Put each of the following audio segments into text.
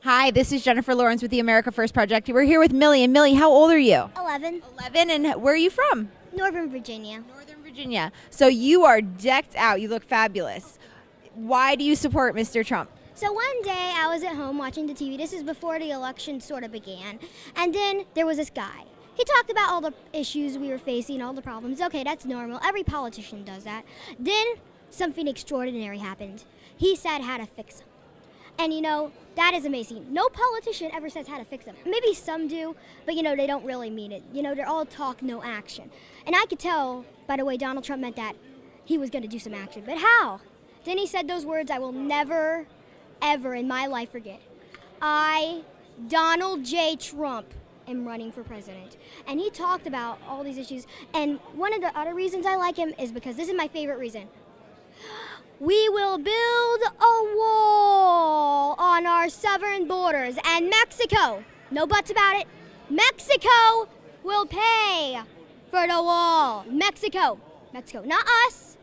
Hi, this is Jennifer Lawrence with the America First Project. We're here with Millie. And Millie, how old are you? 11. 11, and where are you from? Northern Virginia. Northern Virginia. So you are decked out. You look fabulous. Why do you support Mr. Trump? So one day I was at home watching the TV. This is before the election sort of began. And then there was this guy. He talked about all the issues we were facing, all the problems. Okay, that's normal. Every politician does that. Then something extraordinary happened. He said how to fix them. And that is amazing. No politician ever says how to fix them. Maybe some do, but they don't really mean it. They're all talk, no action. And I could tell by the way Donald Trump meant that he was going to do some action. But how? Then he said those words I will never, ever in my life forget. I, Donald J. Trump, am running for president. And he talked about all these issues. And one of the other reasons I like him is because this is my favorite reason. We will build a wall on our southern borders, and Mexico, no buts about it, Mexico will pay for the wall. Mexico, not us.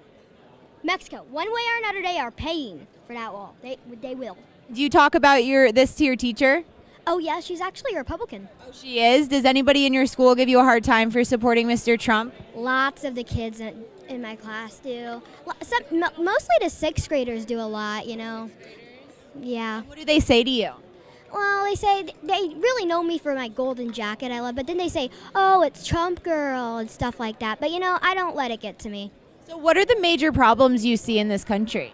Mexico, one way or another, they are paying for that wall. They will. Do you talk about this to your teacher? Oh, yeah, she's actually a Republican. Oh, she is? Does anybody in your school give you a hard time for supporting Mr. Trump? Lots of the kids in my class do. Mostly the sixth graders do a lot, Yeah. What do they say to you? Well, they say they really know me for my golden jacket I love, but then they say, oh, it's Trump girl and stuff like that. But, I don't let it get to me. So what are the major problems you see in this country?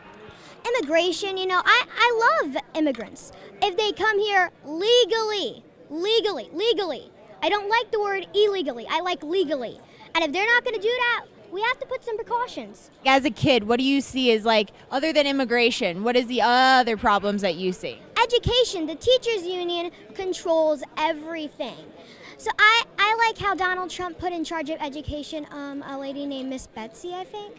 Immigration, I love immigrants. If they come here legally. I don't like the word illegally. I like legally. And if they're not going to do that, we have to put some precautions. As a kid, what do you see as other than immigration, what is the other problems that you see? Education. The teachers union controls everything. So I like how Donald Trump put in charge of education a lady named Miss Betsy, I think.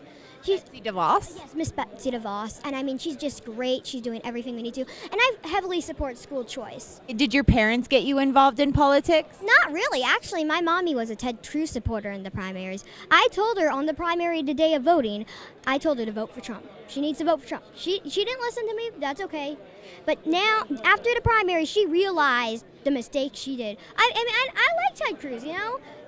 Betsy DeVos? Yes, Miss Betsy DeVos. And she's just great. She's doing everything we need to. And I heavily support school choice. Did your parents get you involved in politics? Not really. Actually, my mommy was a Ted Cruz supporter in the primaries. I told her on the primary the day of voting, I told her to vote for Trump. She needs to vote for Trump. She didn't listen to me. That's okay. But now, after the primary, she realized the mistake she did. I like Ted Cruz,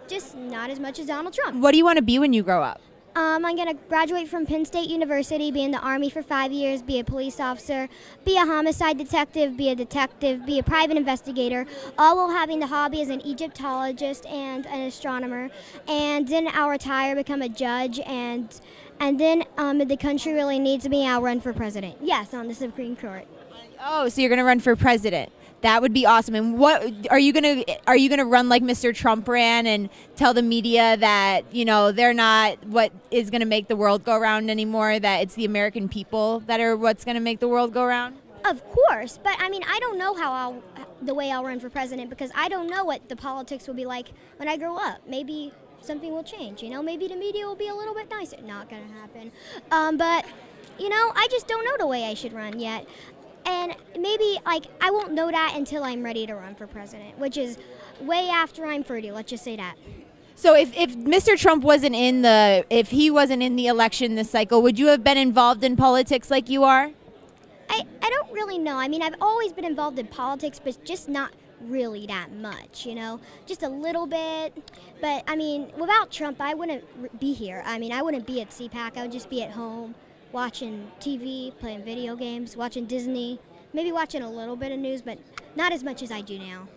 just not as much as Donald Trump. What do you want to be when you grow up? I'm going to graduate from Penn State University, be in the Army for 5 years, be a police officer, be a homicide detective, be a private investigator, all while having the hobby as an Egyptologist and an astronomer. And then I'll retire, become a judge, and then if the country really needs me, I'll run for president. Yes, on the Supreme Court. Oh, so you're going to run for president. That would be awesome. And what are you gonna run like Mr. Trump ran and tell the media that they're not what is gonna make the world go around anymore? That it's the American people that are what's gonna make the world go around? Of course, but I don't know the way I'll run for president because I don't know what the politics will be like when I grow up. Maybe something will change. Maybe the media will be a little bit nicer. Not gonna happen. But I just don't know the way I should run yet. And maybe, I won't know that until I'm ready to run for president, which is way after I'm 30, let's just say that. So if Mr. Trump wasn't if he wasn't in the election this cycle, would you have been involved in politics like you are? I don't really know. I've always been involved in politics, but just not really that much, just a little bit. But, without Trump, I wouldn't be here. I wouldn't be at CPAC. I would just be at home, watching TV, playing video games, watching Disney, maybe watching a little bit of news, but not as much as I do now.